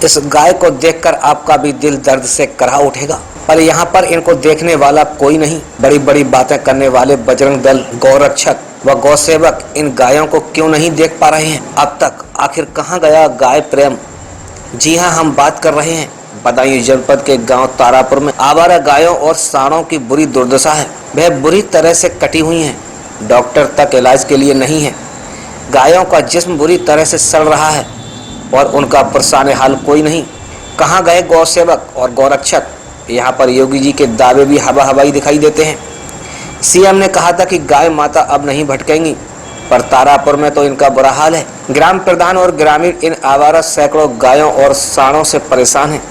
इस गाय को देखकर आपका भी दिल दर्द से करहा उठेगा, पर यहाँ पर इनको देखने वाला कोई नहीं। बड़ी बड़ी बातें करने वाले बजरंग दल, गौरक्षक व गौसेवक इन गायों को क्यों नहीं देख पा रहे हैं अब तक? आखिर कहाँ गया गाय प्रेम? जी हाँ, हम बात कर रहे हैं बदायूं जनपद के गांव तारापुर में आवारा गायों और सांडों की बुरी दुर्दशा है। वह बुरी तरह से कटी हुई हैं, डॉक्टर तक इलाज के लिए नहीं है। गायों का जिस्म बुरी तरह से सड़ रहा है और उनका परेशान हाल कोई नहीं। कहाँ गए गौ सेवक और गौरक्षक? यहाँ पर योगी जी के दावे भी हवा हवाई दिखाई देते हैं। सीएम ने कहा था कि गाय माता अब नहीं भटकेंगी, पर तारापुर में तो इनका बुरा हाल है। ग्राम प्रधान और ग्रामीण इन आवारा सैकड़ों गायों और सांडों से परेशान हैं।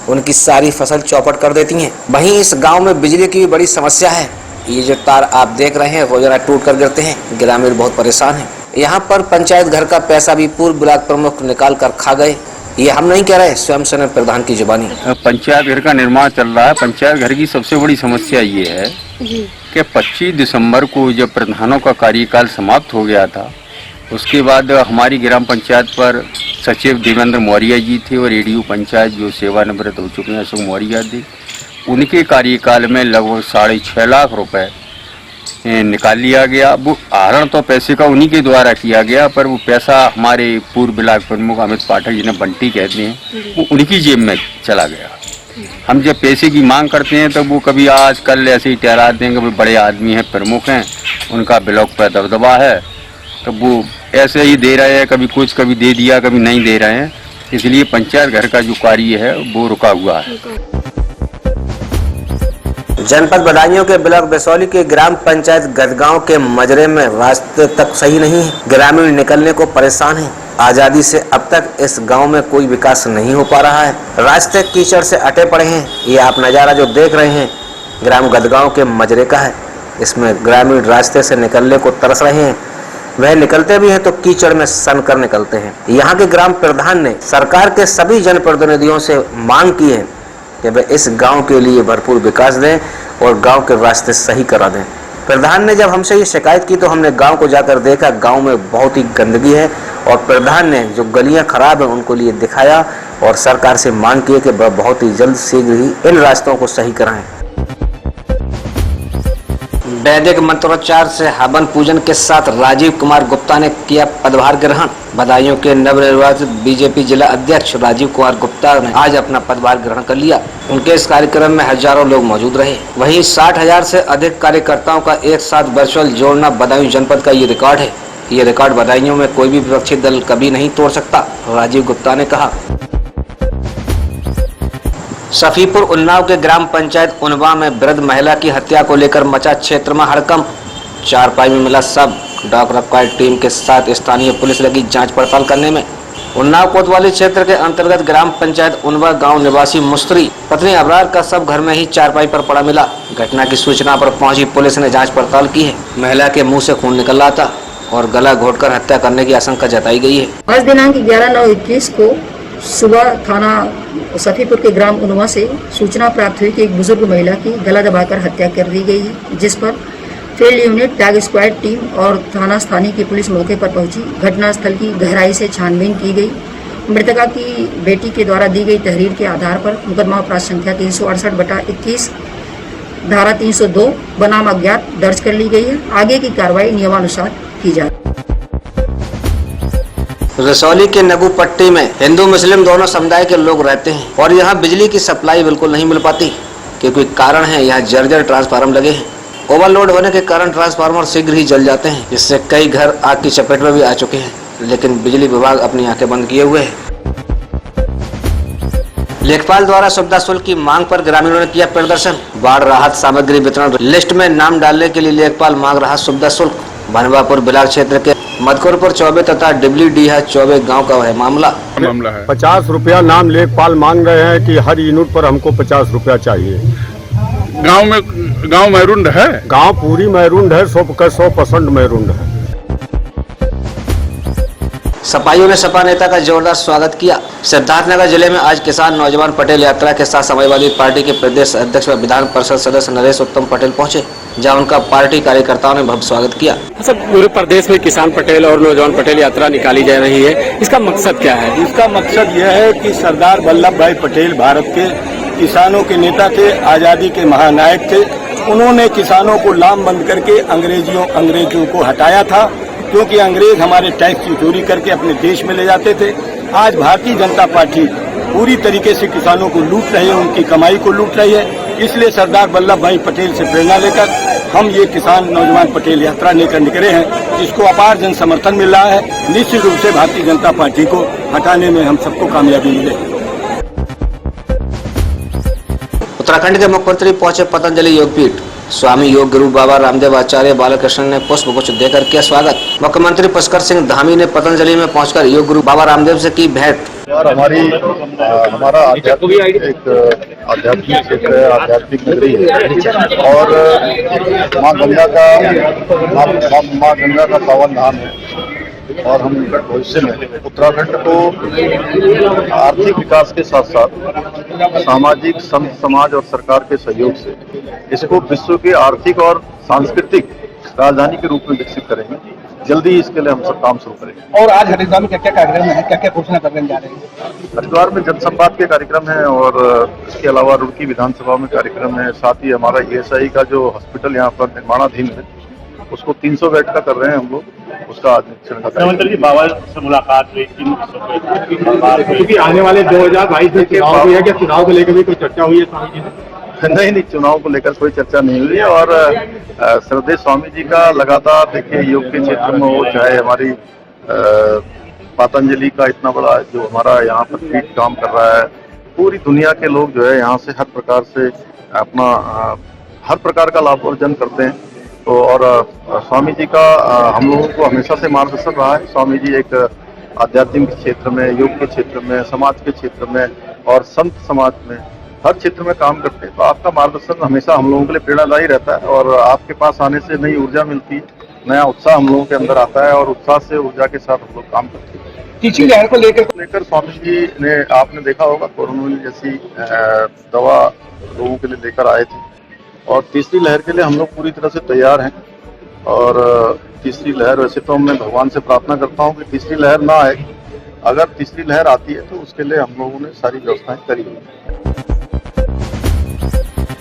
उनकी सारी फसल चौपट कर देती हैं। वहीं इस गांव में बिजली की भी बड़ी समस्या है। ये जो तार आप देख रहे हैं रोजाना टूट कर गिरते हैं। ग्रामीण बहुत परेशान हैं। यहाँ पर पंचायत घर का पैसा भी पूर्व ब्लॉक प्रमुख निकाल कर खा गए। ये हम नहीं कह रहे, स्वयं सेना प्रधान की जुबानी। पंचायत घर का निर्माण चल रहा है। पंचायत घर की सबसे बड़ी समस्या ये है कि 25 दिसंबर को जब प्रधानों का कार्यकाल समाप्त हो गया था, उसके बाद हमारी ग्राम पंचायत पर सचिव देवेंद्र मौर्य जी थे और एडीओ पंचायत जो सेवानिवृत्त हो चुके हैं अशोक मौर्य थे। उनके कार्यकाल में लगभग 6.5 लाख रुपए निकाल लिया गया। वो आहरण तो पैसे का उन्हीं के द्वारा किया गया, पर वो पैसा हमारे पूर्व ब्लॉक प्रमुख अमित पाठक जिन्हें बंटी कहते हैं, वो उनकी जेब में चला गया। हम जब पैसे की मांग करते हैं तो वो कभी आज कल ऐसे ही ठहराते हैं कि वो बड़े आदमी हैं, प्रमुख हैं, उनका ब्लॉक पर दबदबा है, तो वो ऐसे ही दे रहे हैं, कभी कुछ कभी दे दिया कभी नहीं दे रहे हैं। इसलिए पंचायत घर का जो कार्य है वो रुका हुआ है। जनपद बदायूं के ब्लॉक बेसौली के ग्राम पंचायत गदगांव के मजरे में रास्ते तक सही नहीं है। ग्रामीण निकलने को परेशान हैं। आजादी से अब तक इस गांव में कोई विकास नहीं हो पा रहा है। रास्ते कीचड़ से अटे पड़े हैं। ये आप नज़ारा जो देख रहे हैं ग्राम गदगांव के मजरे का है। इसमें ग्रामीण रास्ते से निकलने को तरस रहे हैं। वह निकलते भी हैं तो कीचड़ में सन कर निकलते हैं। यहाँ के ग्राम प्रधान ने सरकार के सभी जनप्रतिनिधियों से मांग की है कि वे इस गांव के लिए भरपूर विकास दें और गांव के रास्ते सही करा दें। प्रधान ने जब हमसे ये शिकायत की तो हमने गांव को जाकर देखा। गांव में बहुत ही गंदगी है और प्रधान ने जो गलियां खराब हैं उनको लिए दिखाया और सरकार से मांग की कि वह बहुत ही जल्द शीघ्र ही इन रास्तों को सही कराएं। वैदिक मंत्रोच्चार से हवन पूजन के साथ राजीव कुमार गुप्ता ने किया पदभार ग्रहण। बदायूं के नवनिर्वाचित बीजेपी जिला अध्यक्ष राजीव कुमार गुप्ता ने आज अपना पदभार ग्रहण कर लिया। उनके इस कार्यक्रम में हजारों लोग मौजूद रहे। वहीं 60,000 से अधिक कार्यकर्ताओं का एक साथ वर्चुअल जोड़ना बदायूं जनपद का ये रिकॉर्ड है। ये रिकॉर्ड बदायूं में कोई भी विपक्षी दल कभी नहीं तोड़ सकता, राजीव गुप्ता ने कहा। सफीपुर उन्नाव के ग्राम पंचायत उनवा में वृद्ध महिला की हत्या को लेकर मचा क्षेत्र में हड़कंप। चारपाई में मिला सब। डॉग रखवाली टीम के साथ स्थानीय पुलिस लगी जांच पड़ताल करने में। उन्नाव कोतवाली क्षेत्र के अंतर्गत ग्राम पंचायत उनवा गांव निवासी मुस्त्री पत्नी अबरार का सब घर में ही चारपाई पर पड़ा मिला। घटना की सूचना पर पहुंची पुलिस ने जाँच पड़ताल की है। महिला के मुँह से खून निकल रहा था और गला घोटकर हत्या करने की आशंका जताई गई है। आज दिनांक 11/9/21 को सुबह थाना सफीपुर के ग्राम उनवा से सूचना प्राप्त हुई कि एक बुजुर्ग महिला की गला दबाकर हत्या कर दी गई है, जिस पर field unit, tag squad team और थाना स्थानीय की पुलिस मौके पर पहुंची। घटनास्थल की गहराई से छानबीन की गई। मृतका की बेटी के द्वारा दी गई तहरीर के आधार पर मुकदमा अपराध संख्या 368/21 धारा 302 बनाम अज्ञात दर्ज कर ली गई है। आगे की कार्रवाई नियमानुसार की जाए। रसौली के नगू पट्टी में हिंदू मुस्लिम दोनों समुदाय के लोग रहते हैं और यहाँ बिजली की सप्लाई बिल्कुल नहीं मिल पाती, क्योंकि कारण है यहाँ जर्जर ट्रांसफार्मर लगे हैं। ओवरलोड होने के कारण ट्रांसफार्मर शीघ्र ही जल जाते हैं, जिससे कई घर आग की चपेट में भी आ चुके हैं, लेकिन बिजली विभाग अपनी आंखें बंद किए हुए है। लेखपाल द्वारा सुविधा शुल्क की मांग पर ग्रामीणों ने किया प्रदर्शन। बाढ़ राहत सामग्री वितरण लिस्ट में नाम डालने के लिए लेखपाल मांग रहा सुविधा शुल्क। भनवापुर ब्लॉक क्षेत्र के मधुपुर चौबे तथा डिबली डीहा चौबे गांव का है मामला है। 50 रुपया नाम लेखपाल मांग रहे हैं कि हर यूनिट पर हमको 50 रुपया चाहिए। गांव मैरुंड है। गांव पूरी मैरुंड है, 100% मैरुंड है। सपाइयों ने सपा नेता का जोरदार स्वागत किया। सिद्धार्थनगर जिले में आज किसान नौजवान पटेल यात्रा के साथ समाजवादी पार्टी के प्रदेश अध्यक्ष व विधान परिषद सदस्य नरेश उत्तम पटेल पहुंचे, जहां उनका पार्टी कार्यकर्ताओं ने भव्य स्वागत किया। सब पूरे प्रदेश में किसान पटेल और नौजवान पटेल यात्रा निकाली जा रही है, इसका मकसद क्या है? इसका मकसद यह है कि सरदार वल्लभ भाई पटेल भारत के किसानों के नेता थे, आज़ादी के महानायक थे। उन्होंने किसानों को लामबंद करके अंग्रेजों को हटाया था, क्योंकि अंग्रेज हमारे टैक्स की चोरी करके अपने देश में ले जाते थे। आज भारतीय जनता पार्टी पूरी तरीके से किसानों को लूट रही है, उनकी कमाई को लूट रही है। इसलिए सरदार वल्लभ भाई पटेल से प्रेरणा लेकर हम ये किसान नौजवान पटेल यात्रा लेकर निकले हैं, जिसको अपार जन समर्थन मिल रहा है। निश्चित रूप से भारतीय जनता पार्टी को हटाने में हम सबको कामयाबी मिलेगी। उत्तराखंड के मुख्यमंत्री पहुंचे पतंजलि योगपीठ। स्वामी योग गुरु बाबा रामदेव आचार्य बालकृष्ण ने पुष्प गुच्छ देकर किया स्वागत। मुख्यमंत्री पुष्कर सिंह धामी ने पतंजलि में पहुंचकर योग गुरु बाबा रामदेव से की भेंट। हमारा आध्यात्मिक क्षेत्र है, आध्यात्मिक नगरी है और माँ गंगा का पावन धाम है। और हम भविष्य में उत्तराखंड को आर्थिक विकास के साथ साथ सामाजिक संत समाज और सरकार के सहयोग से इसको विश्व की आर्थिक और सांस्कृतिक राजधानी के रूप में विकसित करेंगे। जल्दी इसके लिए हम सब काम शुरू करेंगे। और आज हरिद्वार में क्या क्या कार्यक्रम है, क्या क्या घोषणा करने जा रहे हैं? हरिद्वार में जनसंवाद के कार्यक्रम है और इसके अलावा रुड़की विधानसभा में कार्यक्रम है। साथ ही हमारा ESI का जो हॉस्पिटल यहाँ पर निर्माणाधीन है, उसको 300 बेड का कर रहे हैं हम लोग, उसका आज निरीक्षण का। मुख्यमंत्री जी बाबा से मुलाकात हुई, क्योंकि आने वाले 2022 में चुनाव भी है, क्या चुनाव को लेकर भी कोई चर्चा हुई है स्वामी जी से? नहीं, चुनाव को लेकर कोई चर्चा नहीं हुई है। और श्रद्धेय स्वामी जी का लगातार देखिए योग के क्षेत्र में हो, चाहे हमारी पतंजलि का इतना बड़ा जो हमारा यहाँ पर पीठ काम कर रहा है, पूरी दुनिया के लोग जो है यहाँ से हर प्रकार से अपना हर प्रकार का लाभ अर्जन करते हैं। तो और स्वामी जी का हम लोगों को हमेशा से मार्गदर्शन रहा है। स्वामी जी एक आध्यात्मिक क्षेत्र में, योग के क्षेत्र में, समाज के क्षेत्र में और संत समाज में हर क्षेत्र में काम करते हैं। तो आपका मार्गदर्शन हमेशा हम लोगों के लिए प्रेरणादायी रहता है और आपके पास आने से नई ऊर्जा मिलती है, नया उत्साह हम लोगों के अंदर आता है और उत्साह से ऊर्जा के साथ हम लोग काम करते हैं। तीसरी लहर को लेकर स्वामी जी ने आपने देखा होगा कोरोना जैसी दवा लोगों के लिए लेकर आए थे और तीसरी लहर के लिए हम लोग पूरी तरह से तैयार हैं। और तीसरी लहर, वैसे तो मैं भगवान से प्रार्थना करता हूँ कि तीसरी लहर ना आए। अगर तीसरी लहर आती है तो उसके लिए हम लोगों ने सारी व्यवस्थाएं करी हुई है।